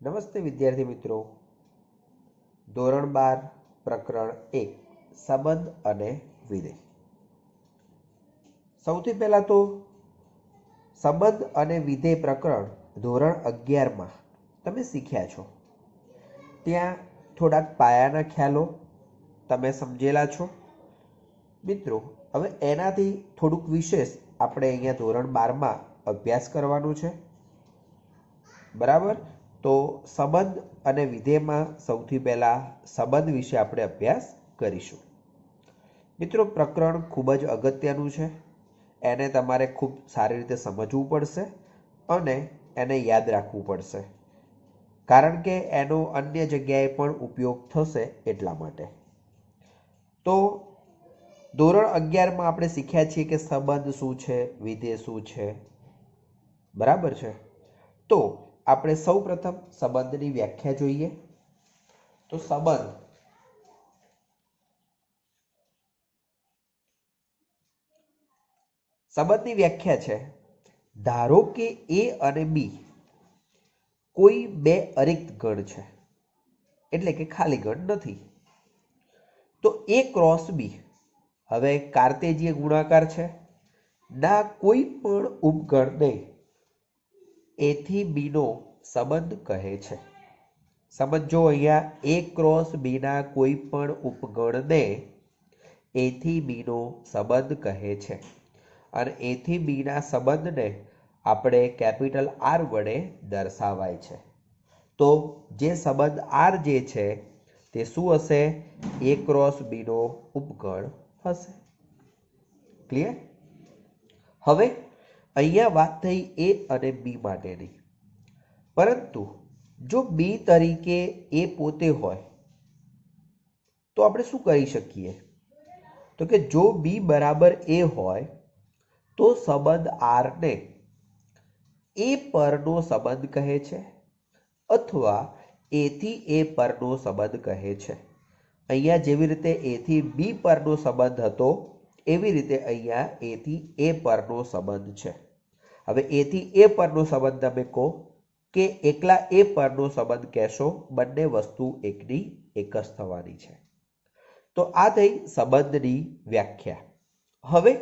નમસ્તે વિદ્યાર્થી મિત્રો. ધોરણ 12 પ્રકરણ 1 સંબંધ અને વિધેય. સૌથી પહેલા તો સંબંધ અને વિધેય પ્રકરણ ધોરણ 11માં તમે શીખ્યા છો. ત્યાં થોડાક પાયાના ખ્યાલો તમે સમજેલા છો. મિત્રો, હવે એનાથી થોડુંક વિશેષ આપણે અહીંયા ધોરણ 12માં અભ્યાસ કરવાનું છે. બરાબર? તો સંબંધ અને વિધેયમાં સૌથી પહેલા સંબંધ વિશે આપણે અભ્યાસ કરીશું. મિત્રો, પ્રકરણ ખૂબ જ અગત્યનું છે. એને તમારે ખૂબ સારી રીતે સમજવું પડશે અને એને યાદ રાખવું પડશે, કારણ કે એનો અન્ય જગ્યાએ પણ ઉપયોગ થશે એટલા માટે. તો ધોરણ 11માં આપણે શીખ્યા છીએ કે સંબંધ શું છે, વિધેય શું છે. બરાબર છે? તો આપણે સૌપ્રથમ સંબંધની વ્યાખ્યા જોઈએ. તો સંબંધની વ્યાખ્યા છે, ધારો કે એ અને બી કોઈ બે અરિક્ત ગણ છે, એટલે કે ખાલી ગણ નથી. તો એ ક્રોસ બી, હવે કાર્તેજીય ગુણાકાર છે, ના કોઈ પણ ઉપગણને એ થી બી નો સંબંધ કહે છે. સમજો, અહીંયા એ ક્રોસ બી ના કોઈ પણ ઉપગણને એ થી બી નો સંબંધ કહે છે અને એ થી બી ના સંબંધને આપણે કેપિટલ આર વડે દર્શાવાય છે. તો જે સંબંધ આર જે છે તે શું હશે? એ ક્રોસ બી નો ઉપગણ હશે. ક્લિયર? હવે અહીંયા વાત થઈ એ અને બી માટેની, પરંતુ જો બી તરીકે એ પોતે હોય તો આપણે શું કરી શકીએ? તો કે જો બી બરાબર એ હોય તો સંબંધ આર ને એ પરનો સંબંધ કહે છે અથવા એ થી એ પરનો સંબંધ કહે છે. અહીંયા જેવી રીતે એ થી બી પરનો સંબંધ હતો એવી રીતે અહીંયા એ થી એ પરનો સંબંધ છે. હવે એ થી એ પરનો સંબંધ તમે કહો કે એકલા એ પરનો સંબંધ કહેશો, બંને વસ્તુ એકની એક જ થવાની છે. તો આ થઈ સંબંધની વ્યાખ્યા. હવે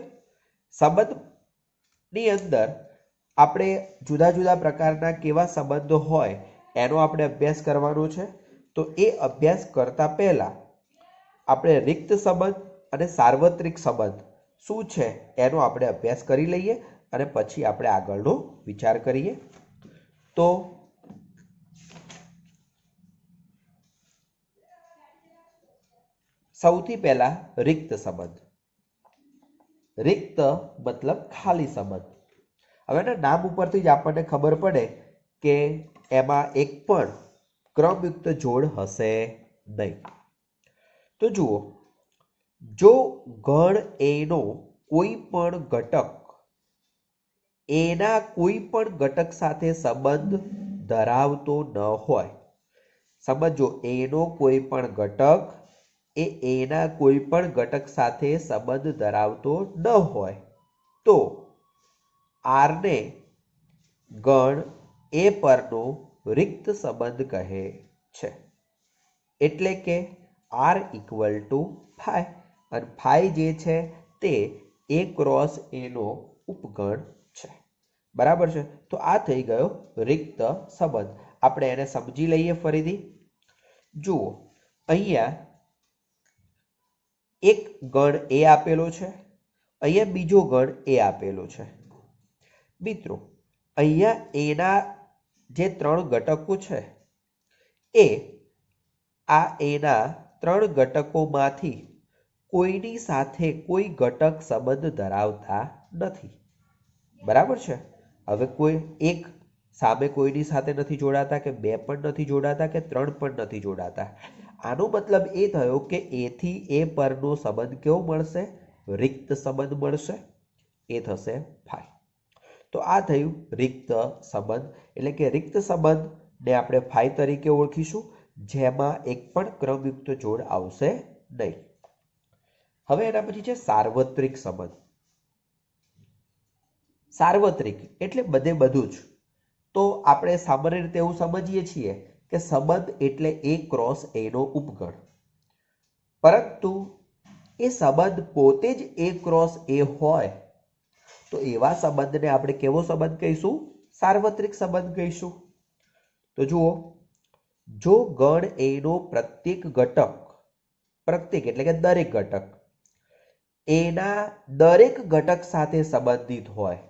સંબંધની અંદર આપણે જુદા જુદા પ્રકારના કેવા સંબંધો હોય એનો આપણે અભ્યાસ કરવાનો છે. તો એ અભ્યાસ કરતા પહેલા આપણે રિક્ત સંબંધ અને સાર્વત્રિક સંબંધ શું છે એનો આપણે અભ્યાસ કરી લઈએ અને પછી આપણે આગળનો વિચાર કરીએ. તો સૌથી પહેલા રિક્ત સંબંધ. રિક્ત મતલબ ખાલી સંબંધ. હવે એના નામ ઉપરથી જ આપણને ખબર પડે કે એમાં એક પણ ક્રમયુક્ત જોડ હશે નહીં. તો જુઓ, જો ગણ એનો કોઈ પણ ઘટક એના કોઈ પણ ઘટક સાથે સંબંધ ધરાવતો ન હોય, સમજો એનો કોઈ પણ ઘટક એ એના કોઈ પણ ઘટક સાથે સંબંધ ધરાવતો ન હોય તો આરને ગણ એ પરનો રિક્ત સંબંધ કહે છે. એટલે કે આર ઇક્વલ ટુ ફાઈ, અને ફાઈ જે છે તે એ ક્રોસ એનો ઉપગણ છે. બરાબર છે? તો આ થઈ ગયો રિક્ત સંબંધ. આપણે એને સમજી લઈએ ફરીથી. જુઓ, અહીંયા એક ગણ એ આપેલો છે, અહીંયા બીજો ગણ એ આપેલો છે. મિત્રો, અહીંયા એના જે ત્રણ ઘટકો છે એ આ એના ત્રણ ઘટકોમાંથી કોઈની સાથે કોઈ ઘટક સંબંધ ધરાવતા નથી. બરાબર છે? હવે કોઈ એક સામે કોઈની સાથે નથી જોડાતા, કે બે પણ નથી જોડાતા, કે ત્રણ પણ નથી જોડાતા. આનો મતલબ એ થયો કે એ થી એ પરનો સંબંધ કેવો મળશે? રિક્ત સંબંધ મળશે. એ થશે ફાઈ. તો આ થયું રિક્ત સંબંધ. એટલે કે રિક્ત સંબંધને આપણે ફાઈ તરીકે ઓળખીશું, જેમાં એક પણ ક્રમયુક્ત જોડ આવશે નહીં. હવે એના પછી છે સાર્વત્રિક સંબંધ. સાર્વત્રિક એટલે બધે બધું જ. તો આપણે સામાન્ય રીતે એવું સમજીએ છીએ કે સંબંધ એટલે A ક્રોસ A નો ઉપગણ, પરંતુ એ સંબંધ પોતે જ A ક્રોસ A હોય તો એવા સંબંધને આપણે કેવો સંબંધ કહીશું? સાર્વત્રિક સંબંધ કહીશું. તો જુઓ, જો ગણ A નો પ્રત્યેક ઘટક, પ્રત્યેક એટલે કે દરેક ઘટક એના દરેક ઘટક સાથે સંબંધિત હોય,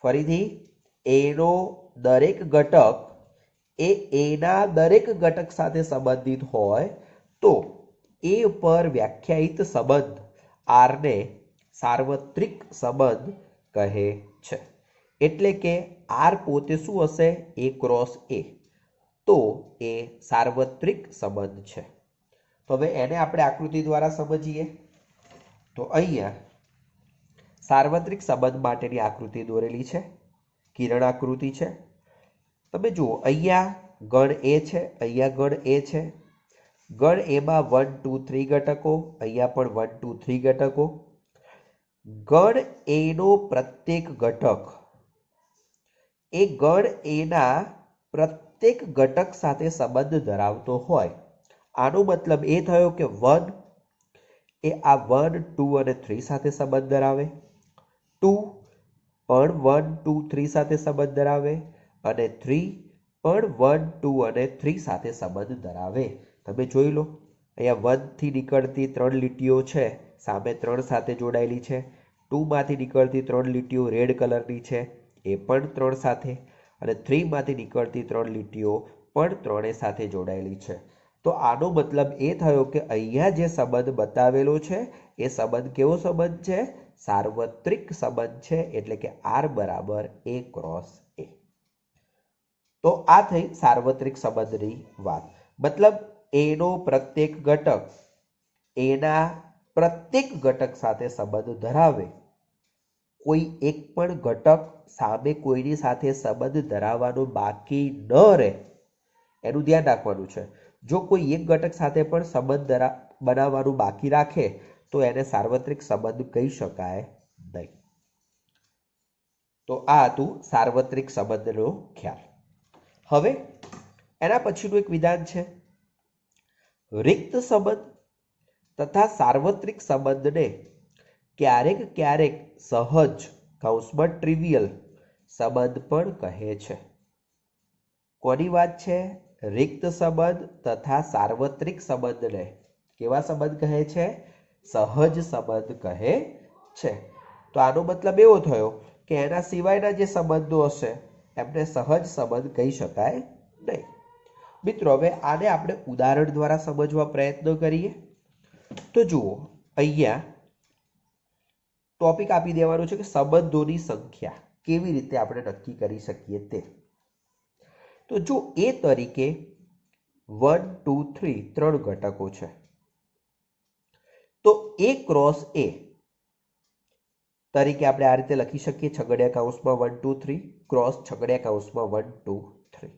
ફરીથી એનો દરેક ઘટક એ એના દરેક ઘટક સાથે સંબંધિત હોય તો એ પર વ્યાખ્યાયિત સંબંધ R ને સાર્વત્રિક સંબંધ કહે છે. એટલે કે R પોતે શું હશે? A ક્રોસ A, તો એ સાર્વત્રિક સંબંધ છે. તો હવે એને આપણે આકૃતિ દ્વારા સમજીએ. તો અહીંયા સાર્વત્રિક સંબંધ માટેની આકૃતિ દોરેલી છે, કિરણ આકૃતિ છે. તમે જુઓ, અહીંયા ગણ A છે, અહીંયા ગણ A છે. ગણ એમાં 1 2 3 ઘટકો, અહીંયા પણ 1 2 3 ઘટકો. ગણ A નો પ્રત્યેક ઘટક એ ગણ A ના પ્રત્યેક ઘટક સાથે સંબંધ ધરાવતો હોય. આનો મતલબ એ થયો કે 1 એ આ 1 2 અને 3 સાથે સંબંધ ધરાવે, 2 પણ 1 2 3 સાથે સંબંધ ધરાવે, અને 3 પણ 1 2 અને 3 સાથે સંબંધ ધરાવે. તમે જોઈ લો, અહીંયા 1 થી નીકળતી 3 લીટીઓ છે, સામે 3 સાથે જોડાયેલી છે. 2 માંથી નીકળતી 3 લીટીઓ રેડ કલરની છે, એ પણ 3 સાથે, અને 3 માંથી નીકળતી 3 લીટીઓ પણ 3 સાથે જોડાયેલી છે. તો આનો મતલબ એ થયો કે અહીંયા જે સંબંધ બતાવેલો છે એ સંબંધ કેવો સંબંધ છે? સાર્વત્રિક સંબંધ છે. એટલે કે R બરાબર A ક્રોસ A. તો આ થઈ સાર્વત્રિક સંબંધની વાત. મતલબ એનો પ્રત્યેક ઘટક એના પ્રત્યેક ઘટક સાથે સંબંધ ધરાવે. કોઈ એક પણ ઘટક સામે કોઈની સાથે સંબંધ ધરાવવાનો બાકી ન રહે, એનું ધ્યાન રાખવાનું છે. જો કોઈ એક ઘટક સાથે પણ સંબંધ બનાવવાનું બાકી રાખે તો એને સાર્વત્રિક સંબંધ કહી શકાય નહીં. તો આ હતું સાર્વત્રિક સંબંધનો ખ્યાલ. હવે એના પછીનું એક વિધાન છે, રિક્ત સંબંધ તથા સાર્વત્રિક સંબંધને ક્યારેક ક્યારેક સહજ કૌંસમાં ટ્રિવિયલ સંબંધ પણ કહે છે. કોની વાત છે? રિક્ત સંબંધ તથા સાર્વત્રિક સંબંધને કેવા સંબંધ કહે છે? સહજ સંબંધ કહે છે. તો આનો મતલબ એવો થયો કે એના સિવાયના જે સંબંધો હશે એમને સહજ સંબંધ કહી શકાય નહીં. મિત્રો, હવે આને આપણે ઉદાહરણ દ્વારા સમજવા પ્રયત્ન કરીએ. તો જુઓ, અહીંયા ટોપિક આપી દેવાનો છે કે સંબંધોની સંખ્યા કેવી રીતે આપણે નક્કી કરી શકીએ તે. તો જો A તરીકે 1 2 3 3 ઘટકો છે, તો A ક્રોસ A તરીકે આપણે આ રીતે લખી શકીએ, છગડિયા કૌંસમાં 1 2 3 ક્રોસ છગડિયા કૌંસમાં 1 2 3.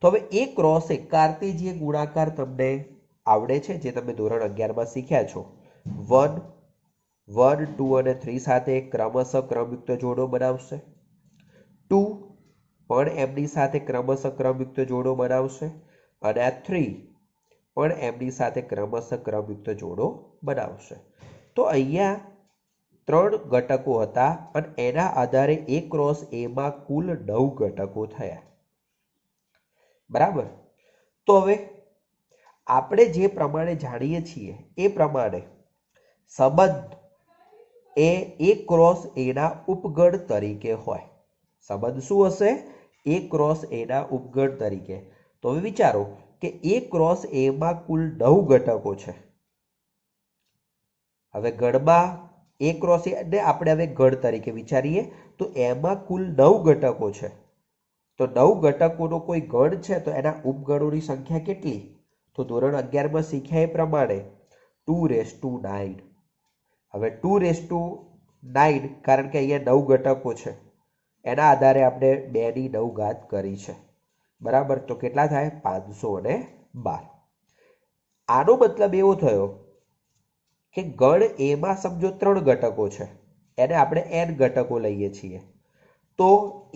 તો હવે A ક્રોસ A કાર્ટેશિયન ગુણાકાર તમને આવડે છે, જે તમે ધોરણ 11 માં શીખ્યા છો. 1 1 2 અને 3 સાથે ક્રમશઃ ક્રમયુક્ત જોડો બનાવશે. 2 પણ એમની સાથે ક્રમશઃ ક્રમયુક્ત જોડો બનાવશે, અને આ 3 પણ એમની સાથે ક્રમશઃ ક્રમયુક્ત જોડો બનાવશે. તો અહીંયા 3 ઘટકો હતા અને એના આધારે A ક્રોસ A માં કુલ 9 ઘટકો થયા. બરાબર. તો હવે આપણે જે પ્રમાણે જાણીએ છીએ એ પ્રમાણે સંબંધ એ A ક્રોસ A ના ઉપગણ તરીકે હોય. સંબંધ શું હશે? A ક્રોસ A ના ઉપગણ તરીકે. તો હવે વિચારો કે A ક્રોસ A માં કુલ 9 ઘટકો છે. હવે ગણમાં A ક્રોસ A ને આપણે હવે ગણ તરીકે વિચારીએ તો એમાં કુલ 9 ઘટકો છે. તો 9 ઘટકોનો કોઈ ગણ છે તો એના ઉપગણોની સંખ્યા કેટલી? તો ધોરણ 11 માં શીખ્યા એ પ્રમાણે 2⁹. હવે 2⁹, કારણ કે અહીંયા 9 ઘટકો છે, એના આધારે આપણે 2 ની 9 ઘાત કરી છે. બરાબર. તો કેટલા થાય? 512. આનો મતલબ એવો થયો કે ગણ A માં સમજો 3 ઘટકો છે, એને આપણે n ઘટકો લઈએ છીએ. તો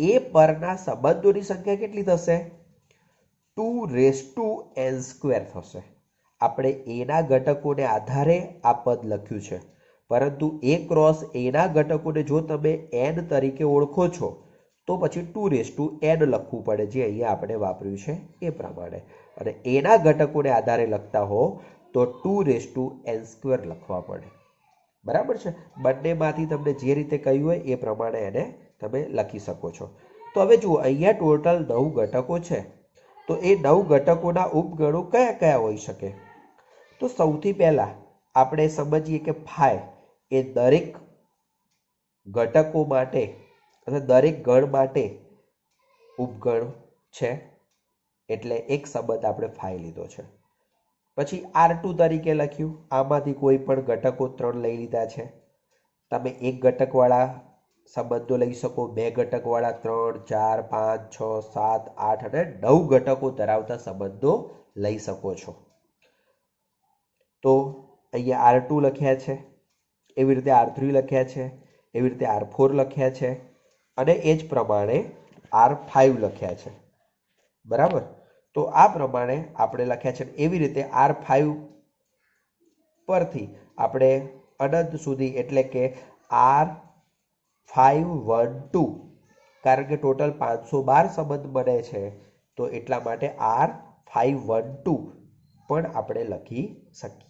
એ પરના સંબંધોની સંખ્યા કેટલી થશે? 2n² થશે. આપણે એના ઘટકોને આધારે આ પદ લખ્યું છે, પરંતુ a ક્રોસ એના ઘટકોને જો તમે n તરીકે ઓળખો છો તો પછી 2n લખવું પડે, જે અહીંયા આપણે વાપર્યું છે એ પ્રમાણે. અને એના ઘટકોને આધારે લખતા હો તો 2n² લખવા પડે. બરાબર છે? બંનેમાંથી તમને જે રીતે કહ્યું હોય એ પ્રમાણે એને તમે લખી શકો છો. તો હવે જુઓ, અહીંયા ટોટલ 9 ઘટકો છે. તો એ 9 ઘટકોના ઉપગણો કયા કયા હોઈ શકે? તો સૌથી પહેલા આપણે સમજીએ કે ફાઈ એ દરેક ઘટકો માટે અથવા દરેક ગણ માટે ઉપગણ છે, એટલે એક સંબંધ આપણે ફાઈ લીધો છે. પછી R2 તરીકે લખ્યું, આમાંથી કોઈ પણ ઘટકો 3 લઈ લીધા છે. તમે એક ઘટકવાળા સંબંધો લઈ શકો, બે ઘટકવાળા 3, 4, 5, 6, 7, 8 અને 9 ઘટકો ધરાવતા સંબંધો લઈ શકો છો. તો અહીંયા R2 લખ્યા છે, એવી રીતે R3 લખ્યા છે, એવી રીતે R4 લખ્યા છે અને એ જ પ્રમાણે R5 લખ્યા છે. બરાબર? તો આ પ્રમાણે આપણે લખ્યા છે. એવી રીતે R5 પરથી આપણે અનંત સુધી, એટલે કે R512, કારણ કે ટોટલ 512 સંબંધ બને છે, તો એટલા માટે R512 પણ આપણે લખી શકીએ.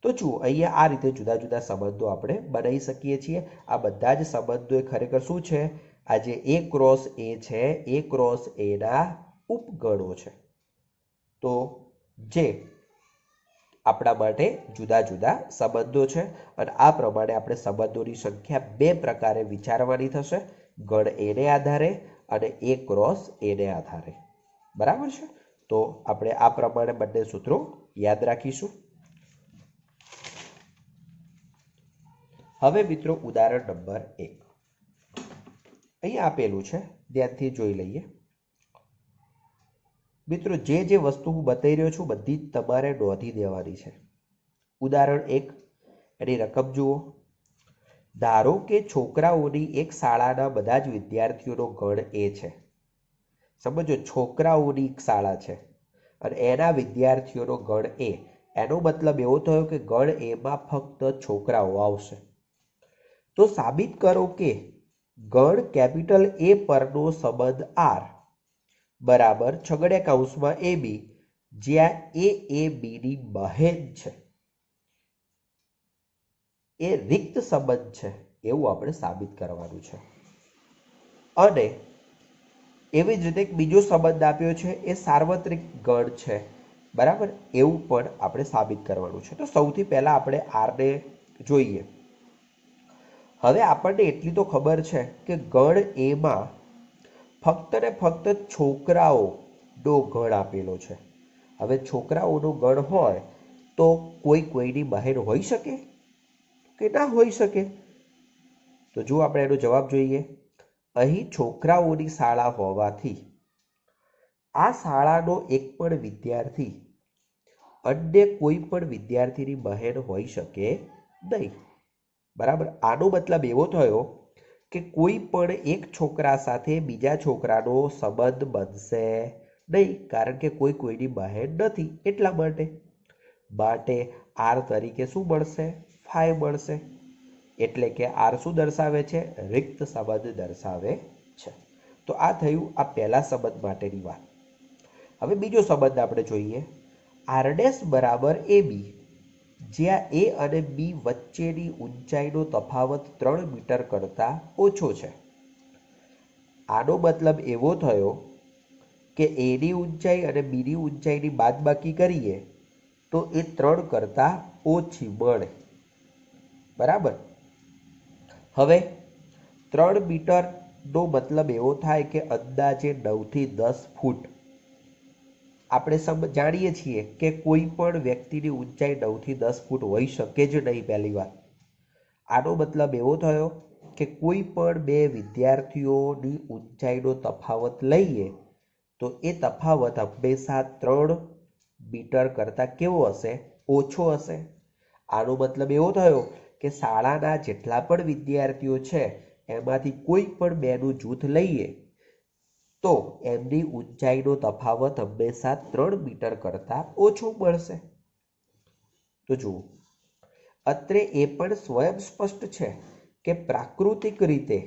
તો જુઓ, અહીંયા આ રીતે જુદા જુદા સંબંધો આપણે બનાવી શકીએ છીએ. આ બધા જ સંબંધો ખરેખર શું છે? આ જે A ક્રોસ A છે, A ક્રોસ A ના ઉપગણો છે. તો જે આપણા માટે જુદા જુદા સંબંધો છે. અને આ પ્રમાણે આપણે સંબંધોની સંખ્યા બે પ્રકારે વિચારવાની થશે, ગણ એને આધારે અને A ક્રોસ A ને આધારે. બરાબર છે? તો આપણે આ પ્રમાણે બંને સૂત્રો યાદ રાખીશું. હવે મિત્રો ઉદાહરણ નંબર 1 અહીંયા આપેલું છે, ધ્યાનથી જોઈ લઈએ. મિત્રો, જે જે વસ્તુ હું બતાવી રહ્યો છું બધી જ તમારે નોંધી દેવાની છે. ઉદાહરણ 1, એની રકમ જુઓ. ધારો કે છોકરાઓની એક શાળાના બધા જ વિદ્યાર્થીઓનો ગણ A છે. સમજો, છોકરાઓની એક શાળા છે અને એના વિદ્યાર્થીઓનો ગણ A. એનો મતલબ એવો થયો કે ગણ એમાં ફક્ત છોકરાઓ આવશે. તો સાબિત કરો કે ગણ કેપિટલ A પરનો સંબંધ R બરાબર છગડીયા કૌંસમાં AB, જ્યાં A Bની બહેન છે, એ રિક્ત સંબંધ છે, એવું આપણે સાબિત કરવાનું છે. અને એવી જ રીતે એક બીજો સંબંધ આપ્યો છે, એ સાર્વત્રિક ગણ છે. બરાબર? એવું પણ આપણે સાબિત કરવાનું છે. તો સૌથી પહેલા આપણે R ને જોઈએ. હવે આપણને એટલી તો ખબર છે કે ગણ એમાં ફક્ત ને ફક્ત છોકરાઓનો ગણ આપેલો છે. હવે છોકરાઓનો ગણ હોય તો કોઈ કોઈની બહેન હોઈ શકે કે ના હોઈ શકે? તો જો આપણે એનો જવાબ જોઈએ. અહીં છોકરાઓની શાળા હોવાથી આ શાળાનો એક પણ વિદ્યાર્થી અન્ય કોઈ પણ વિદ્યાર્થીની બહેન હોઈ શકે નહીં. બરાબર? આનો મતલબ એવો થયો કે કોઈ પણ એક છોકરા સાથે બીજા છોકરાનો સંબંધ બનશે નહીં, કારણ કે કોઈ કોઈની બહેન નથી. એટલા માટે R તરીકે શું મળશે? 5 મળશે. એટલે કે R શું દર્શાવે છે? રિક્ત સંબંધ દર્શાવે છે. તો આ થયું આ પહેલા સંબંધ માટેની વાત. હવે બીજો સંબંધ આપણે જોઈએ. R' બરાબર AB, જ્યાં A અને B વચ્ચેની ઊંચાઈનો તફાવત 3 મીટર કરતાં ઓછો છે. આનો મતલબ એવો થયો કે A ની ઊંચાઈ અને B ની ઊંચાઈની બાદબાકી કરીએ તો એ 3 કરતાં ઓછી મળે. બરાબર? હવે 3 મીટરનો મતલબ એવો થાય કે અંદાજે 9 થી 10 ફૂટ. આપણે જાણીએ છીએ કે કોઈ પણ વ્યક્તિની ઊંચાઈ 9 થી 10 ફૂટ હોઈ શકે જ નહીં. પહેલી વાત, આનો મતલબ એવો થયો કે કોઈ પણ બે વિદ્યાર્થીઓની ઊંચાઈનો તફાવત લઈએ તો એ તફાવત હંમેશા 3 મીટર કરતાં કેવો હશે? ઓછો હશે. આનો મતલબ એવો થયો કે શાળાના જેટલા પણ વિદ્યાર્થીઓ છે એમાંથી કોઈ પણ બેનું જૂથ લઈએ તો એમની ઊંચાઈનો તફાવત હંમેશા 3 મીટર કરતાં ઓછો મળશે. તો જુઓ, અત્રે એ પણ સ્વયં સ્પષ્ટ છે કે પ્રાકૃતિક રીતે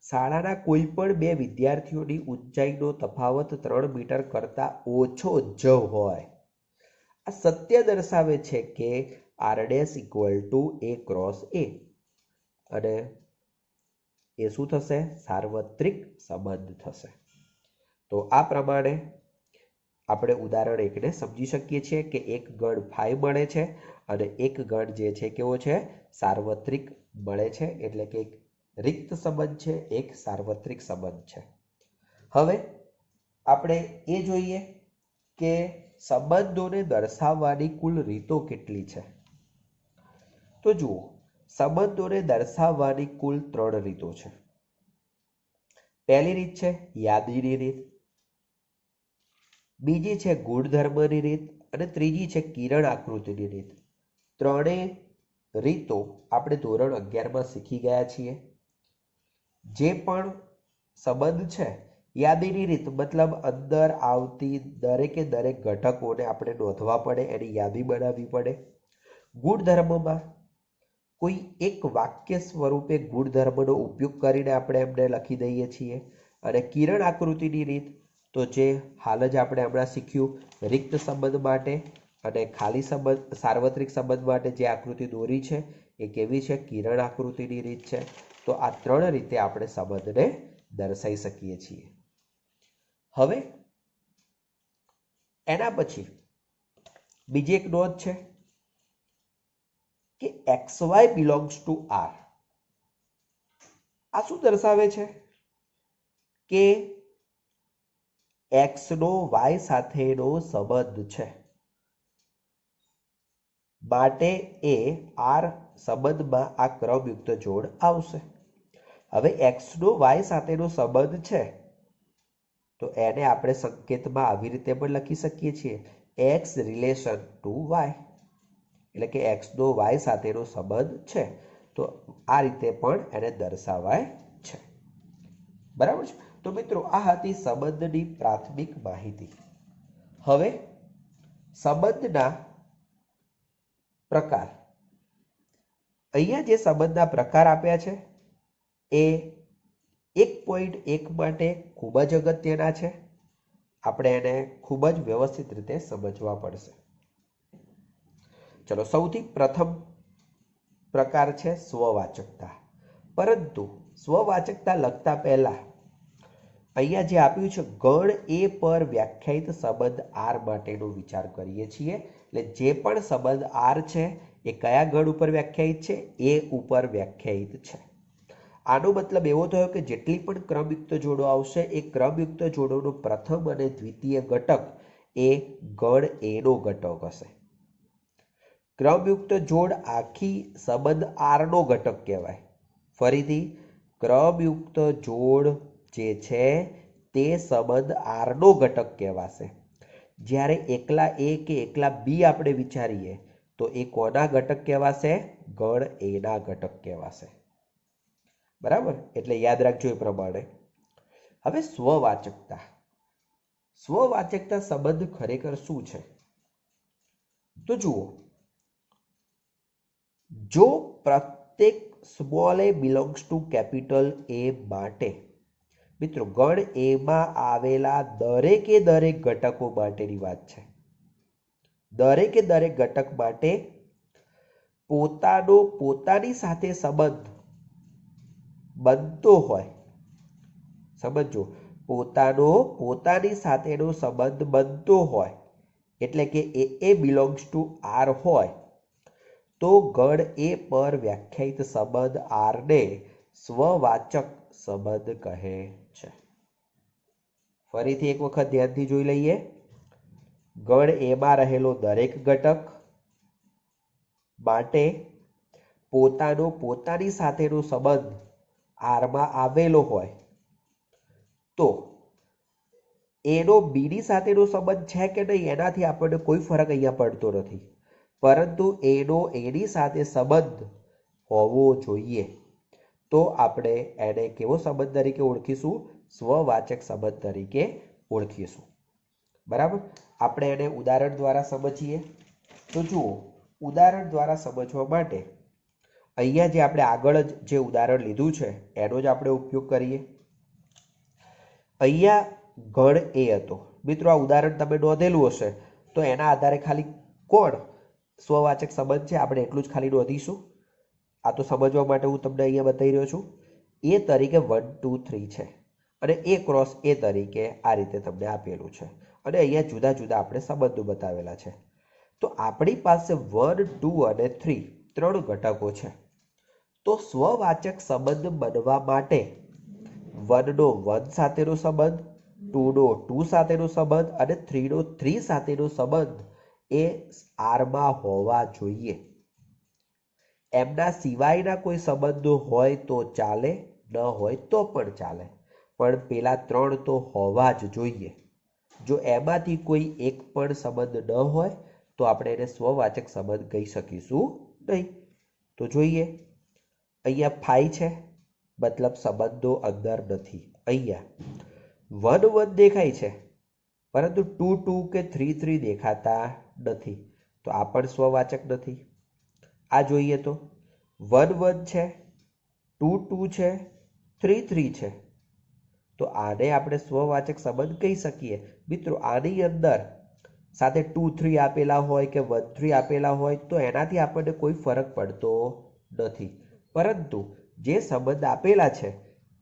શાળાના કોઈ પણ બે વિદ્યાર્થીઓની ઊંચાઈનો તફાવત 3 મીટર કરતાં ઓછો જ હોય. આ સત્ય દર્શાવે છે કે r' = a ક્રોસ a, અને એ શું થશે? સાર્વત્રિક સંબંધ થશે. તો આ પ્રમાણે આપણે ઉદાહરણ 1ને સમજી શકીએ છીએ કે એક ગણ phi મળે છે અને એક ગણ જે છે કેવો છે? સાર્વત્રિક મળે છે, એટલે કે એક રિક્ત સંબંધ છે, એક સાર્વત્રિક સંબંધ છે. હવે આપણે એ જોઈએ કે સંબંધોને દર્શાવવાની કુલ રીતો કેટલી છે. તો જુઓ, સંબંધોને દર્શાવવાની કુલ 3 રીતો છે. પહેલી રીત છે યાદીની રીત, બીજી છે ગુણધર્મની રીત અને ત્રીજી છે કિરણ આકૃતિની રીત. ત્રણેય રીતો આપણે ધોરણ 11માં શીખી ગયા છીએ. જે પણ સંબંધ છે, યાદીની રીત મતલબ અંદર આવતી દરેકે દરેક ઘટકોને આપણે નોંધવા પડે, એની યાદી બનાવવી પડે. ગુણધર્મમાં કોઈ એક વાક્ય સ્વરૂપે ગુણધર્મનો ઉપયોગ કરીને આપણે એમને લખી દઈએ છીએ. અને કિરણ આકૃતિની રીત તો જે હાલ જ આપણે હમણાં શીખ્યું, રિક્ત સંબંધ માટે અને ખાલી સંબંધ, સાર્વત્રિક સંબંધ માટે જે આકૃતિ દોરી છે એ કેવી છે? કિરણ આકૃતિની રીત છે. તો આ 3 રીતે આપણે સંબંધને દર્શાવી શકીએ છીએ. હવે એના પછી બીજી એક નોંધ છે કે xy belongs to R. આ શું દર્શાવે છે? કે x નો y સાથેનો સંબંધ છે, માટે એ R સંબંધમાં આ ક્રમયુક્ત જોડ આવશે. હવે x નો y સાથેનો સંબંધ છે તો એને આપણે સંકેતમાં આવી રીતે પણ લખી શકીએ છીએ, x રિલેશન ટુ y, એટલે કે x નો y સાથેનો સંબંધ છે. તો આ રીતે પણ એને દર્શાવાય છે. બરાબર છે? તો મિત્રો, આ હતી સંબંધની પ્રાથમિક માહિતી. હવે સંબંધના પ્રકાર. અહીંયા જે સંબંધના પ્રકાર આપ્યા છે એ 1.1 માટે ખૂબ જ અગત્યના છે. આપણે એને ખૂબ જ વ્યવસ્થિત રીતે સમજવા પડશે. ચલો, સૌથી પ્રથમ પ્રકાર છે સ્વવાચકતા. પરંતુ સ્વવાચકતા લખતા પહેલા અહીંયા જે આપ્યું છે ગણ એ પર વ્યાખ્યાયિત સંબંધ R માટેનો વિચાર કરીએ છીએ. એટલે જે પણ સંબંધ R છે એ કયા ગણ ઉપર વ્યાખ્યાયિત છે? એ ઉપર વ્યાખ્યાયિત છે. આનો મતલબ એવો થયો કે જેટલી પણ ક્રમયુક્ત જોડો આવશે એ ક્રમયુક્ત જોડોનો પ્રથમ અને દ્વિતીય ઘટક એ ગણ એ નો ઘટક હશે. ક્રમયુક્ત જોડ આખી સંબંધ R નો ઘટક કહેવાય. ફરીથી, ક્રમયુક્ત જોડ જે છે તે સંબંધ R નો ઘટક કહેવાશે. જ્યારે એકલા A કે એકલા B આપણે વિચારીએ તો એ કોના ઘટક કહેવાશે? ગણ A ના ઘટક કહેવાશે. બરાબર? એટલે યાદ રાખજો એ પ્રમાણે. હવે સ્વવાચકતા. સ્વવાચકતા સંબંધ ખરેખર શું છે? તો જુઓ, જો પ્રત્યેક small a belongs to capital A માટે, મિત્રો ગણ A માં આવેલા દરેકે દરેક ઘટકો માટેની વાત છે. દરેકે દરેક ઘટક માટે પોતાની સાથે સંબંધ બનતો હોય. સમજો, પોતાની સાથેનો સંબંધ બનતો હોય, એટલે કે એ બિલોંગ્સ ટુ R હોય તો ગણ A પર વ્યાખ્યાયિત સંબંધ R ને સ્વવાચક સંબંધ કહે છે. ફરીથી એક વખત ધ્યાનથી જોઈ લઈએ. ગણ A માં રહેલો દરેક ઘટક માટે પોતાની સાથેનો સંબંધ R માં આવેલો હોય તો એનો B ની સાથેનો સંબંધ છે કે નહીં એનાથી આપણને કોઈ ફરક અહીંયા પડતો નથી, પરંતુ એનો એની સાથે સંબંધ હોવો જોઈએ. તો આપણે એને કેવો સંબંધ તરીકે ઓળખીશું? સ્વવાચક સંબંધ તરીકે ઓળખીશું. બરાબર. આપણે એને ઉદાહરણ દ્વારા સમજીએ. તો જુઓ, ઉદાહરણ દ્વારા સમજવા માટે અહીંયા જે આપણે આગળ જ જે ઉદાહરણ લીધું છે એનો જ આપણે ઉપયોગ કરીએ. અહીંયા ગણ એ હતો. મિત્રો, આ ઉદાહરણ તમે નોંધેલું હશે તો એના આધારે ખાલી કોણ સ્વવાચક સંબંધ છે આપણે એટલું જ ખાલી નોંધીશું. આ તો સમજવા માટે હું તમને અહીંયા બતાવી રહ્યો છું. એ તરીકે 1 2 3 છે અને એ ક્રોસ એ તરીકે આ રીતે તમને આપેલું છે અને અહીંયા જુદા જુદા આપણે સંબંધો બતાવેલા છે. તો આપણી પાસે 1 2 અને 3 ત્રણ ઘટકો છે. તો સ્વવાચક સંબંધ બનવા માટે 1 નો 1 સાથેનો સંબંધ, 2 નો 2 સાથેનો સંબંધ અને 3 નો 3 સાથેનો સંબંધ એ આરમાં હોવા જોઈએ. એમના સિવાયના કોઈ સંબંધો હોય તો ચાલે, ન હોય તો પણ ચાલે, પણ પેલા ત્રણ તો હોવા જ જોઈએ. જો એમાંથી કોઈ એક પણ સંબંધ ન હોય તો આપણે એને સ્વવાચક સંબંધ કહી શકીશું નહીં. તો જોઈએ, અહીંયા 5 છે મતલબ સંબંધો અંદર નથી. અહીંયા 1 1 દેખાય છે પરંતુ 2 2 કે 3 3 દેખાતા નથી, તો આ પણ સ્વવાચક નથી. આ જોઈએ તો 1 1 છે, 2 2 છે, 3 3 છે, તો આને આપણે સ્વવાચક સંબંધ કહી શકીએ. મિત્રો, આની અંદર સાથે 2 3 આપેલા હોય કે 1 3 આપેલા હોય તો એનાથી આપણને કોઈ ફરક પડતો નથી, પરંતુ જે સંબંધ આપેલા છે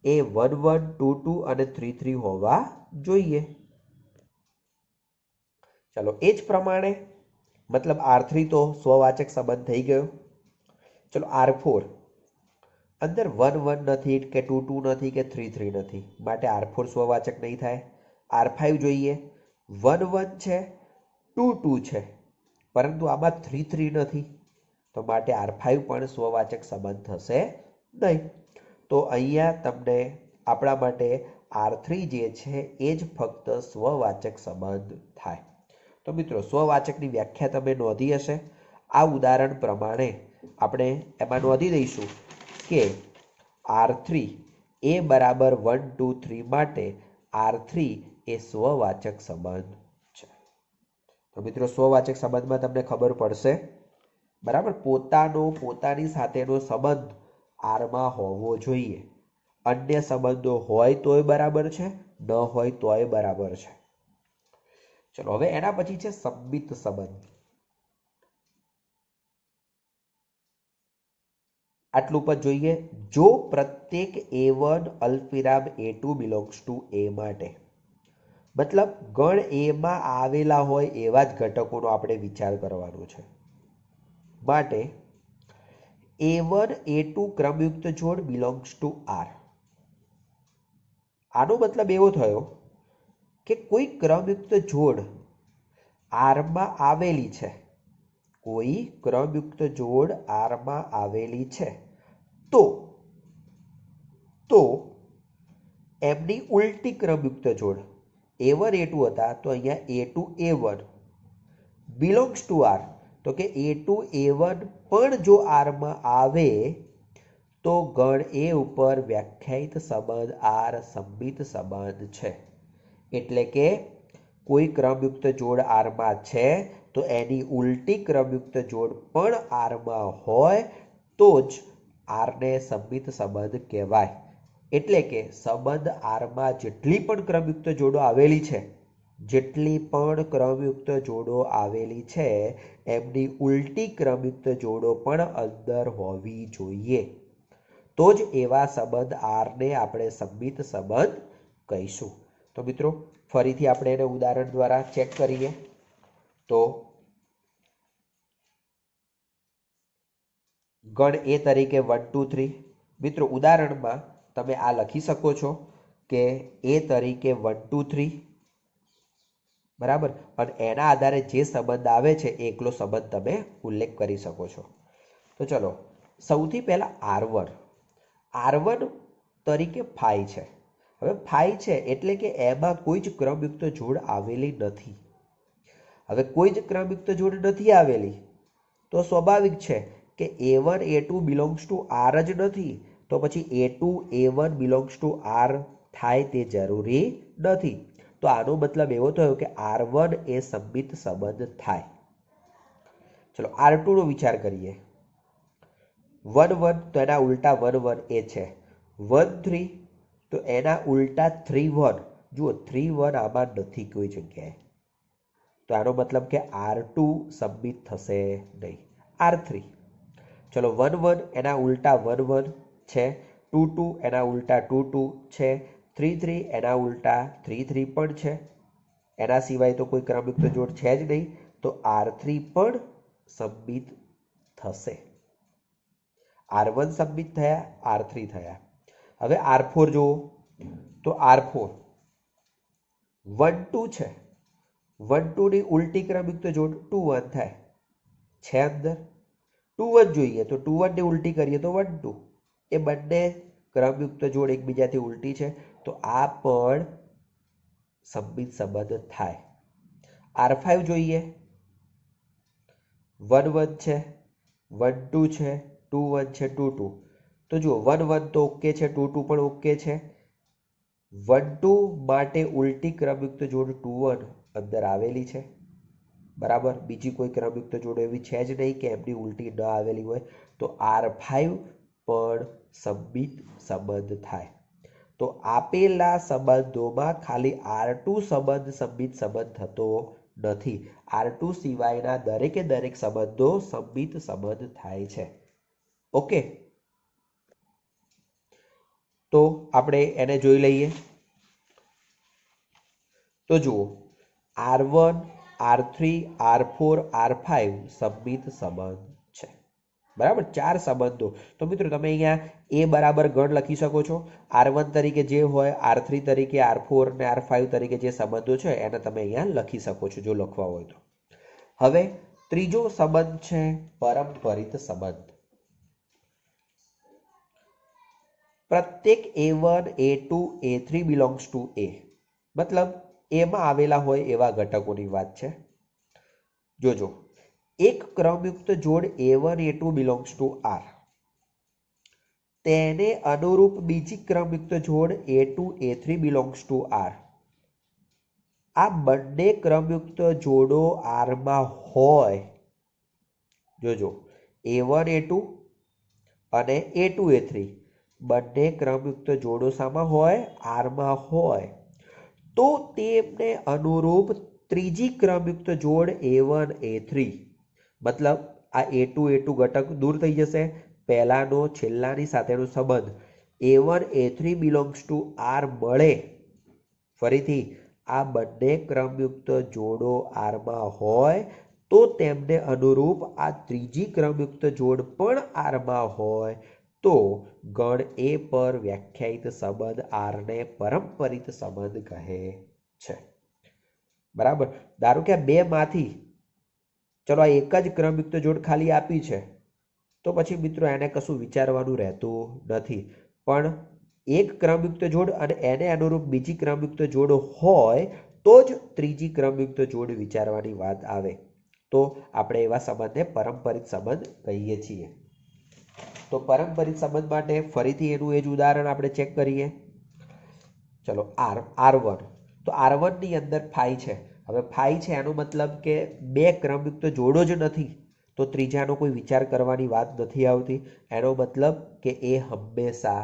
એ 1 1 2 2 અને 3 3 હોવા જોઈએ. ચલો, એ જ પ્રમાણે મતલબ R3 તો સ્વવાચક સંબંધ થઈ ગયો. ચલો, R4 અંદર 1 1 નથી કે 2 2 નથી કે 3 3 નથી, માટે R4 સ્વવાચક નહીં થાય. R5 જોઈએ, 1 1 છે, 2 2 છે, પરંતુ આમાં 3 3 નથી, તો માટે R5 પણ સ્વવાચક સંબંધ થશે નહીં. તો અહીંયા તમને આપણા માટે R3 જે છે એ જ ફક્ત સ્વવાચક સંબંધ થાય. તો મિત્રો, સ્વવાચકની વ્યાખ્યા તમે નોંધી હશે. આ ઉદાહરણ પ્રમાણે આપણે એમાં નોંધી દઈશું કે R3 એ બરાબર 1 2 3 માટે R3 એ સ્વવાચક સંબંધ છે. તો મિત્રો, સ્વવાચક સંબંધમાં તમને ખબર પડશે, બરાબર, પોતાની સાથેનો સંબંધ આરમાં હોવો જોઈએ. અન્ય સંબંધો હોય તોય બરાબર છે, ન હોય તોય બરાબર છે. ચલો, હવે એના પછી છે સંબિત સંબંધ. આટલું પર જોઈએ. જો પ્રત્યેક A1 અલ્પવિરામ A2 બિલોંગ્સ ટુ A માટે, મતલબ ગણ એમાં આવેલા હોય એવા જ ઘટકોનો આપણે વિચાર કરવાનો છે. માટે A1 A2 ક્રમયુક્ત જોડ બિલોંગ્સ ટુ R. આનો મતલબ એવો થયો કે કોઈ ક્રમયુક્ત જોડ આરમાં આવેલી છે, કોઈ ક્રમયુક્ત જોડ આરમાં આવેલી છે, તો એમની ઉલટી ક્રમયુક્ત જોડ A1 A2 હતા તો અહીંયા A2 A1 belongs to R, તો કે A2 A1 પણ જો આરમાં આવે તો ગણ એ ઉપર વ્યાખ્યાયિત સંબંધ R સંબિત સંબંધ છે. એટલે કે કોઈ ક્રમયુક્ત જોડ આરમાં છે તો એની ઉલટી ક્રમયુક્ત જોડ પણ આરમાં હોય તો જ આરને સંબિત સંબંધ કહેવાય. એટલે કે સંબંધ આરમાં જેટલી પણ ક્રમયુક્ત જોડો આવેલી છે એમની ઉલટી ક્રમયુક્ત જોડો પણ અંદર હોવી જોઈએ, તો જ એવા સંબંધ આરને આપણે સંબિત સંબંધ કહીશું. તો મિત્રો, ફરીથી આપણે એને ઉદાહરણ દ્વારા ચેક કરીએ. તો ગણ એ તરીકે 1 2 3. મિત્રો, ઉદાહરણમાં તમે આ લખી શકો છો કે એ તરીકે 1 2 3, બરાબર, અને એના આધારે જે સંબંધ આવે છે એકલો સંબંધ તમે ઉલ્લેખ કરી શકો છો. તો ચલો, સૌથી પહેલા R1 તરીકે 5 છે. હવે 5 છે એટલે કે એમાં કોઈ જ ક્રમયુક્ત જોડ આવેલી નથી. હવે કોઈ જ ક્રમયુક્ત જોડ નથી આવેલી તો સ્વાભાવિક છે કે A1 A2 belongs to R જ નથી, તો પછી A2 A1 belongs to R થાય તે જરૂરી નથી. તો આનો મતલબ એવો થયો કે R1 એ સંબિત સંબંધ થાય. ચલો R2 નો વિચાર કરીએ. 1 1 તો એના ઉલટા 1 1 એ છે. 1 3 તો એના ઉલટા 3 1. જુઓ 3 1 આમાં નથી કોઈ જગ્યાએ. તો આનો મતલબ કે R2 સંબિત થશે નહીં. R3 ચલો 1 1 એના ઉલટા 1 1 છે. 2 2 એના ઉલટા 2 2 છે. 3 3 એના ઉલટા 3 3 પણ છે. એના સિવાય તો કોઈ ક્રમયુક્ત જોડ છે જ નહીં. તો R3 પણ સંબિત થશે. R1 સંબિત થયા, R3 થયા. હવે R4 જુઓ તો R4 1 2 છે. 1 2 ની ઉલટી ક્રમયુક્ત જોડ 2 1 થાય છે અંદર. 2 1 જોઈએ તો 2 1 ની ઉલટી કરીએ તો 1 2. એ બંને ક્રમયુક્ત જોડ એકબીજાથી ઉલટી છે તો આ પણ સંબિત સંબંધ થાય. R5 જોઈએ 1 1 છે, 1 2 છે, 2 1 છે, 2 2. તો જુઓ 1 1 તો ઓકે છે, 2 2 પણ ઓકે છે. 1 2 માટે ઉલટી ક્રમયુક્ત જોડ 2 1 અંદર આવેલી છે. બરાબર, બીજી કોઈ ક્રમયુક્ત જોડ એવી છે જ નહીં કે એમની ઉલટી ન આવેલી હોય. તો R5 પણ સંબિત સંબંધ થાય. તો આપેલા સંબંધોમાં ખાલી R2 સંબંધ સંબિત સંબંધ થતો નથી. R2 સિવાયના દરેકે દરેક સંબંધો સંબિત સંબંધ થાય છે. ઓકે, તો આપણે એને જોઈ લઈએ. તો જુઓ R1 R3 R4 R5 Sambit સંબંધ છે. બરાબર, 4 સંબંધો. તો મિત્રો તમે અહીંયા A બરાબર ગણ લખી શકો છો. R1 તરીકે જે હોય, R3 તરીકે, R4 અને R5 તરીકે જે સંબંધો છે એને તમે અહીંયા લખી શકો છો જો લખવા હોય તો. હવે ત્રીજો સંબંધ છે પરંપરિત સંબંધ. પ્રત્યેક A1 A2 A3 belongs to A. મતલબ એમાં આવેલા હોય એવા ઘટકોની વાત છે. જોજો, એક ક્રમયુક્ત જોડ A1 A2 belongs to R. તેને અનુરૂપ બીજી ક્રમયુક્ત જોડ A2 A3 belongs to R. આ બંને ક્રમયુક્ત જોડો R માં હોય. જોજો, A1 A2 અને A2 A3 બંને ક્રમયુક્ત જોડો શામાં હોય? R માં હોય. તો તેમને અનુરૂપ ત્રીજી ક્રમયુક્ત જોડ A1 A3, મતલબ આ A2 A2 ઘટક દૂર થઈ જશે. પહેલાનો છેલ્લાની સાથેનો સંબંધ A1 A3 belongs to R મળે. ફરીથી આ બંને ક્રમયુક્ત જોડો R માં હોય તો તેમને અનુરૂપ આ ત્રીજી ક્રમયુક્ત જોડ પણ R માં હોય તો ગણ A પર વ્યાખ્યાયિત સંબંધ R ને પરંપરિત સંબંધ કહે છે. બરાબર, ધારો કે આ બે માંથી ચલો આ એક જ ક્રમયુક્ત જોડ ખાલી આપી છે તો પછી મિત્રો એને કશું વિચારવાનું રહેતું નથી. પણ એક ક્રમયુક્ત જોડ અને એને અનુરૂપ બીજી ક્રમયુક્ત જોડ હોય તો જ ત્રીજી ક્રમયુક્ત જોડ વિચારવાની વાત આવે. તો આપણે એવા સંબંધને પરંપરિત સંબંધ કહીએ છીએ. તો પરંપરિત સંબંધ માટે ફરીથી એનું એ જ ઉદાહરણ આપણે ચેક કરીએ. ચલો R1. તો R1 ની અંદર 5 છે. હવે 5 છે એનો મતલબ કે બે ક્રમયુક્ત જોડો જ નથી તો ત્રીજાનો કોઈ વિચાર કરવાની વાત નથી આવતી. એનો મતલબ કે એ હંમેશા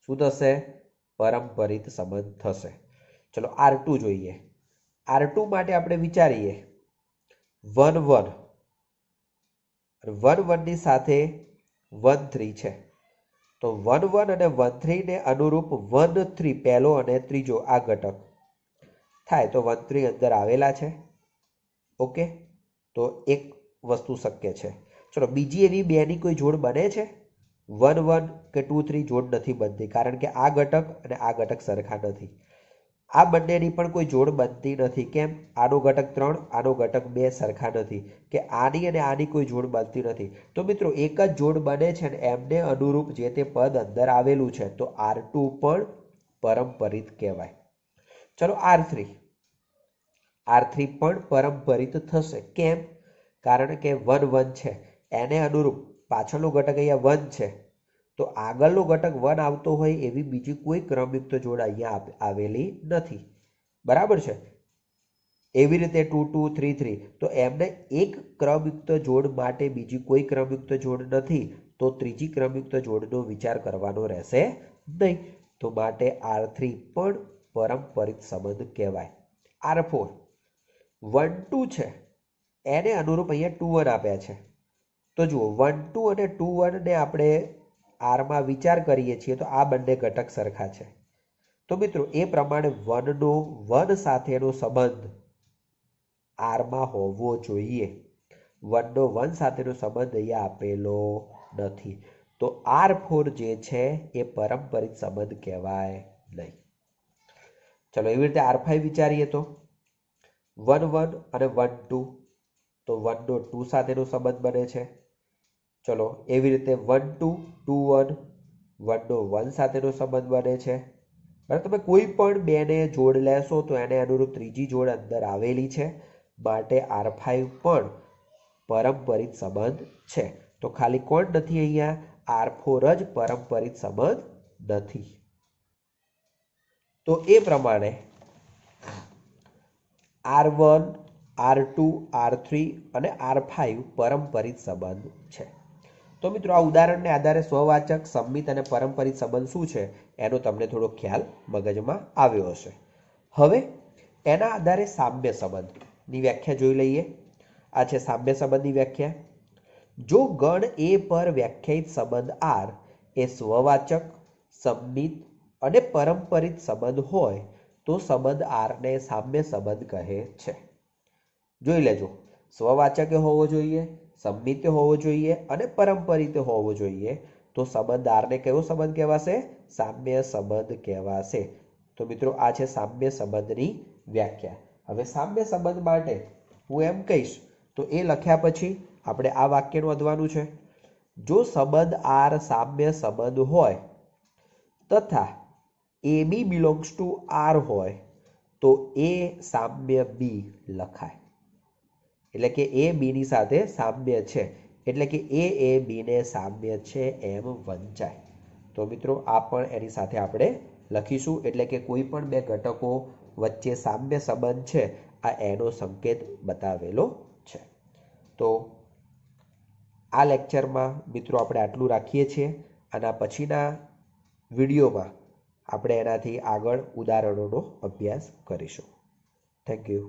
શું થશે? પરંપરિત સંબંધ થશે. ચલો R2 જોઈએ. R2 માટે આપણે વિચારીએ 1 1 1 1 ની સાથે 1 3 છે. તો 1 1 અને 1 3 ને અનુરૂપ 1 3 પહેલો અને ત્રીજો આ ઘટક થાય તો 1 3 અંદર આવેલા છે. ઓકે, તો એક વસ્તુ શક્ય છે. ચલો બીજી એવી બેની કોઈ જોડ બને છે? 1 1 કે 2 3 જોડ નથી બનતી કારણ કે આ ઘટક અને આ ઘટક સરખા નથી. આ બંનેની પણ કોઈ જોડ બનતી નથી. કેમ? આનો ઘટક 3 આનો ઘટક 2 સરખા નથી કે આની અને આની કોઈ જોડ બનતી નથી. તો મિત્રો એક જ જોડ બને છે અને એમને અનુરૂપ જે તે પદ અંદર આવેલું છે તો R2 પણ પરંપરિત કહેવાય. ચલો R3. R3 પણ પરંપરિત થશે. કેમ? કારણ કે 1 1 છે એને અનુરૂપ પાછળનો ઘટક અહીંયા 1 છે તો આગળનો ઘટક 1 આવતો હોય એવી બીજી કોઈ ક્રમયુક્ત જોડ અહીંયા આવેલી નથી, બરાબર છે। એવી રીતે 2 2 3 3 તો એમને એક ક્રમયુક્ત જોડ માટે બીજી કોઈ ક્રમયુક્ત જોડ નથી, તો ત્રીજી ક્રમયુક્ત જોડનો વિચાર કરવાનો રહેશે નહીં, તો માટે R3 પણ પરંપરિત સંબંધ કહેવાય। R4 1 2 છે એને અનુરૂપ અહીંયા 2 1 આપ્યા છે, તો જુઓ 1 2 અને 2 1 ને આપણે આરમાં વિચાર કરીએ છીએ તો આ બંને ઘટક સરખા છે, તો મિત્રો એ પ્રમાણે 1 નો 1 સાથેનો સંબંધ આરમાં હોવો જોઈએ। 1 નો 1 સાથેનો સંબંધ અહીંયા આપેલો નથી, તો R4 જે છે એ પરંપરિત સંબંધ કહેવાય નહીં। ચલો એવી રીતે R5 વિચારીએ તો 1 1 અને 1 2, તો 1 નો 2 સાથેનો સંબંધ બને છે। ચલો એવી રીતે 1 2 2 1, 1 નો 1 સાથેનો સંબંધ બને છે, બરાબર। તમે કોઈ પણ બેને જોડ લેશો તો એને અનુરૂપ ત્રીજી જોડ અંદર આવેલી છે, માટે R5 પણ પરંપરિત સંબંધ છે। તો ખાલી કોણ નથી અહીંયા? R4 જ પરંપરિત સંબંધ નથી। તો એ પ્રમાણે R1 R2 R3 અને R5 પરંપરિત સંબંધ છે। તો મિત્રો આ ઉદાહરણને આધારે સ્વવાચક, સંમિત અને પરંપરિત સંબંધ શું છે એનો તમને થોડો ખ્યાલ મગજમાં આવ્યો હશે। હવે એના આધારે સામ્ય સંબંધની વ્યાખ્યા જોઈ લઈએ। આ છે સામ્ય સંબંધની વ્યાખ્યા। જો ગણ A પર વ્યાખ્યાયિત સંબંધ R એ સ્વવાચક, સંમિત અને પરંપરિત સંબંધ હોય તો સંબંધ R ને સામ્ય સંબંધ કહે છે। જોઈ લેજો, સ્વવાચક હોવો જોઈએ, સંમિત હોવો જોઈએ અને પરંપરિત હોવો જોઈએ, તો સંબંધ R ને કેવો સંબંધ કહેવાશે? સામ્ય સંબંધ કહેવાશે। તો મિત્રો આ છે સામ્ય સંબંધની વ્યાખ્યા। હવે સામ્ય સંબંધ માટે હું એમ કહીશ તો એ લખ્યા પછી આપણે આ વાક્ય નોંધવાનું છે। જો સંબંધ R સામ્ય સંબંધ હોય તથા AB belongs to R હોય તો A સામ્ય B લખાય, એટલે કે A B ની સાથે સામ્ય છે, એટલે કે A B ને સામ્ય છે એમ વંચાય। તો મિત્રો આ પણ એની સાથે આપણે લખીશું, એટલે કે કોઈ પણ બે ઘટકો વચ્ચે સામ્ય સંબંધ છે આ એનો સંકેત બતાવેલો છે। તો આ લેક્ચરમાં મિત્રો આપણે આટલું રાખીએ છીએ, અને પછીના વિડીયોમાં આપણે એનાથી આગળ ઉદાહરણોનો અભ્યાસ કરીશું। Thank you.